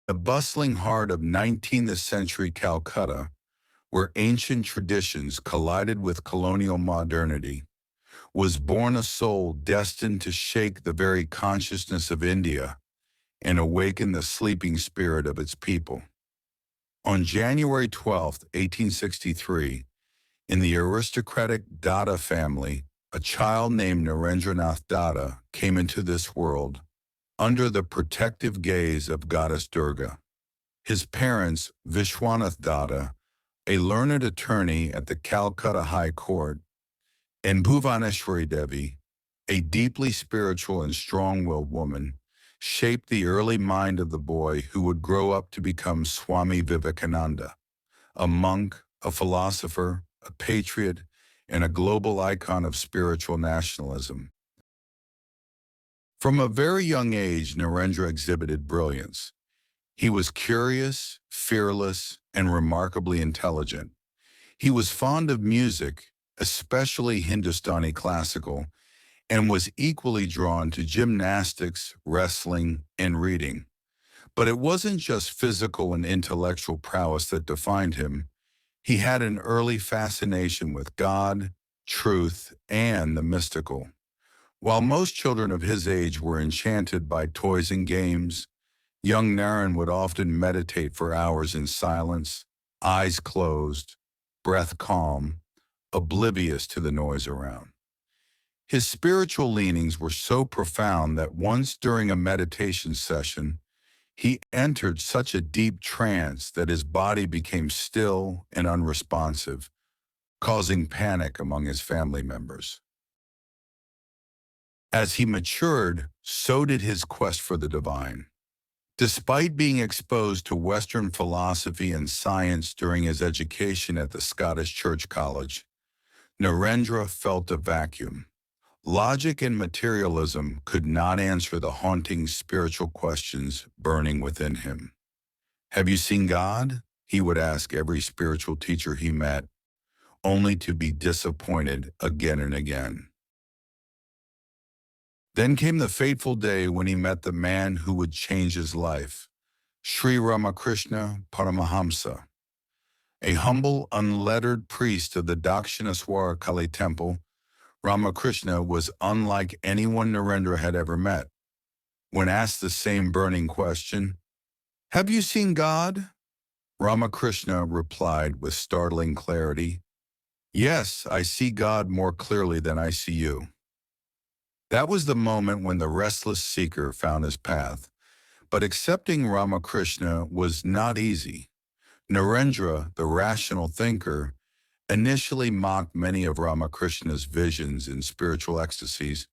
The bustling heart of 19th century Calcutta, where ancient traditions collided with colonial modernity, was born a soul destined to shake the very consciousness of India and awaken the sleeping spirit of its people. On January 12, 1863, in the aristocratic Datta family, a child named Narendranath Datta came into this world under the protective gaze of goddess Durga. His parents, Vishwanath Datta, a learned attorney at the Calcutta High Court, and Bhuvaneshwari Devi, a deeply spiritual and strong-willed woman, shaped the early mind of the boy who would grow up to become Swami Vivekananda, a monk, a philosopher, a patriot, and a global icon of spiritual nationalism. From a very young age, Narendra exhibited brilliance. He was curious, fearless, and remarkably intelligent. He was fond of music, especially Hindustani classical, and was equally drawn to gymnastics, wrestling, and reading. But it wasn't just physical and intellectual prowess that defined him. He had an early fascination with God, truth, and the mystical. While most children of his age were enchanted by toys and games, young Naren would often meditate for hours in silence, eyes closed, breath calm, oblivious to the noise around. His spiritual leanings were so profound that once during a meditation session, he entered such a deep trance that his body became still and unresponsive, causing panic among his family members. As he matured, so did his quest for the divine. Despite being exposed to Western philosophy and science during his education at the Scottish Church College, Narendra felt a vacuum. Logic and materialism could not answer the haunting spiritual questions burning within him. "Have you seen God?" he would ask every spiritual teacher he met, only to be disappointed again and again. Then came the fateful day when he met the man who would change his life, Sri Ramakrishna Paramahamsa. A humble, unlettered priest of the Dakshinaswara Kali temple, Ramakrishna was unlike anyone Narendra had ever met. When asked the same burning question, "Have you seen God?" Ramakrishna replied with startling clarity, "Yes, I see God more clearly than I see you." That was the moment when the restless seeker found his path. But accepting Ramakrishna was not easy. Narendra, the rational thinker, initially mocked many of Ramakrishna's visions and spiritual ecstasies.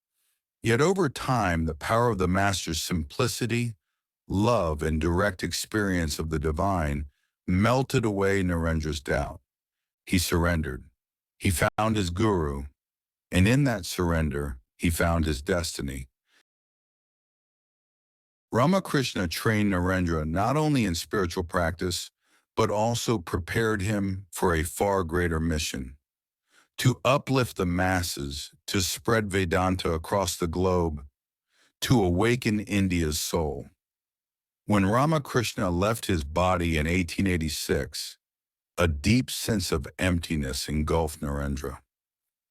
Yet over time, the power of the master's simplicity, love, and direct experience of the divine melted away Narendra's doubt. He surrendered. He found his guru, and in that surrender, he found his destiny. Ramakrishna trained Narendra not only in spiritual practice, but also prepared him for a far greater mission: to uplift the masses, to spread Vedanta across the globe, to awaken India's soul. When Ramakrishna left his body in 1886, a deep sense of emptiness engulfed Narendra.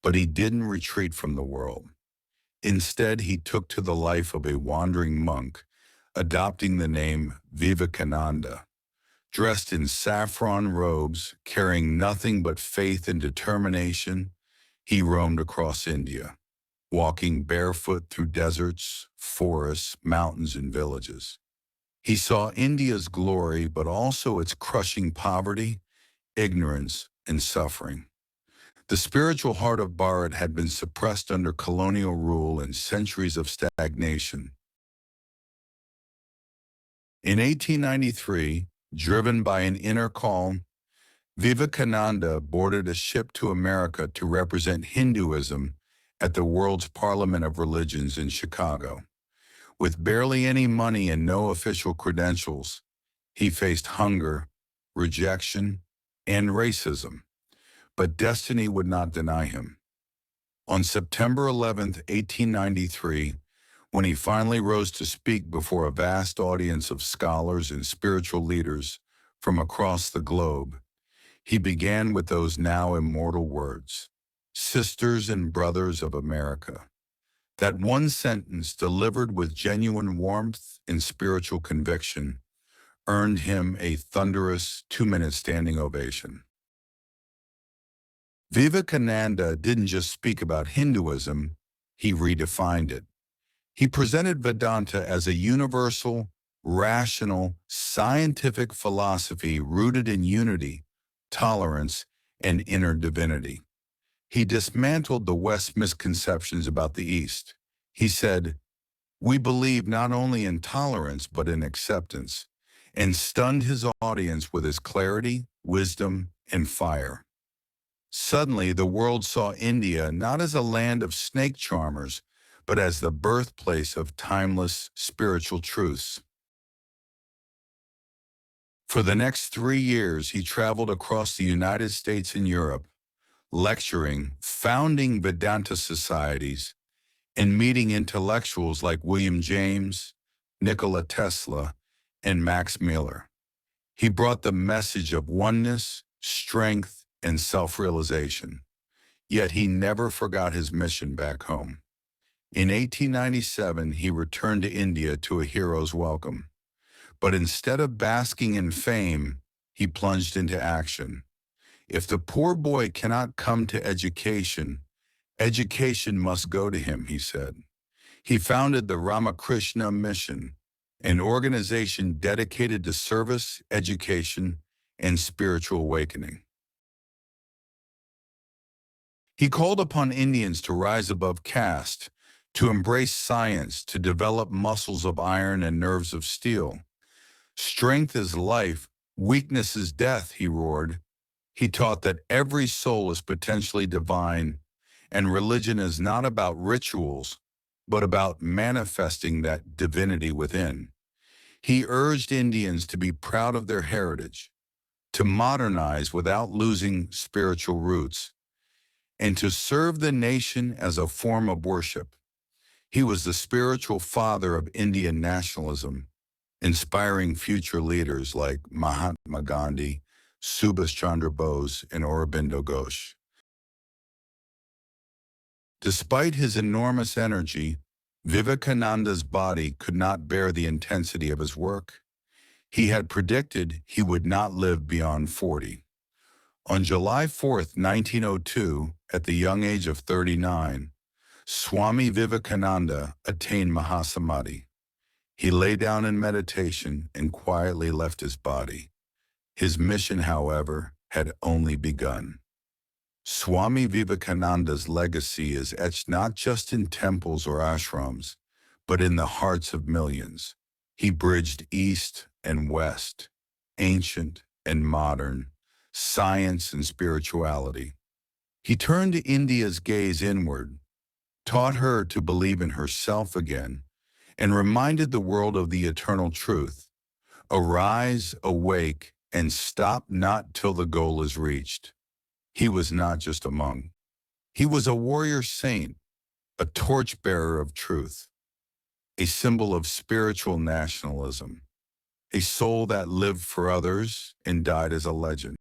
But he didn't retreat from the world. Instead, he took to the life of a wandering monk, adopting the name Vivekananda. Dressed in saffron robes, carrying nothing but faith and determination, he roamed across India, walking barefoot through deserts, forests, mountains, and villages. He saw India's glory, but also its crushing poverty, ignorance, and suffering. The spiritual heart of Bharat had been suppressed under colonial rule and centuries of stagnation. In 1893, driven by an inner call, Vivekananda boarded a ship to America to represent Hinduism at the World's Parliament of Religions in Chicago. With barely any money and no official credentials, he faced hunger, rejection, and racism. But destiny would not deny him. On September 11, 1893, When he finally rose to speak before a vast audience of scholars and spiritual leaders from across the globe, he began with those now immortal words, "Sisters and brothers of America." That one sentence, delivered with genuine warmth and spiritual conviction, earned him a thunderous 2-minute standing ovation. Vivekananda didn't just speak about Hinduism, he redefined it. He presented Vedanta as a universal, rational, scientific philosophy rooted in unity, tolerance, and inner divinity. He dismantled the West's misconceptions about the East. He said, "We believe not only in tolerance but in acceptance," and stunned his audience with his clarity, wisdom, and fire. Suddenly, the world saw India not as a land of snake charmers, but as the birthplace of timeless spiritual truths. For the next 3 years, he traveled across the United States and Europe, lecturing, founding Vedanta societies, and meeting intellectuals like William James, Nikola Tesla, and Max Muller. He brought the message of oneness, strength, and self-realization. Yet he never forgot his mission back home. In 1897, he returned to India to a hero's welcome. But instead of basking in fame, he plunged into action. If the poor boy cannot come to education, education must go to him, he said. He founded the Ramakrishna Mission, an organization dedicated to service, education, and spiritual awakening. He called upon Indians to rise above caste, to embrace science, to develop muscles of iron and nerves of steel. "Strength is life, weakness is death," he roared. He taught that every soul is potentially divine, and religion is not about rituals, but about manifesting that divinity within. He urged Indians to be proud of their heritage, to modernize without losing spiritual roots, and to serve the nation as a form of worship. He was the spiritual father of Indian nationalism, inspiring future leaders like Mahatma Gandhi, Subhash Chandra Bose, and Aurobindo Ghosh. Despite his enormous energy, Vivekananda's body could not bear the intensity of his work. He had predicted he would not live beyond 40. On July 4, 1902, at the young age of 39, Swami Vivekananda attained Mahasamadhi. He lay down in meditation and quietly left his body. His mission, however, had only begun. Swami Vivekananda's legacy is etched not just in temples or ashrams, but in the hearts of millions. He bridged East and West, ancient and modern, science and spirituality. He turned India's gaze inward, taught her to believe in herself again, and reminded the world of the eternal truth. Arise, awake, and stop not till the goal is reached. He was not just a monk. He was a warrior saint, a torchbearer of truth, a symbol of spiritual nationalism, a soul that lived for others and died as a legend.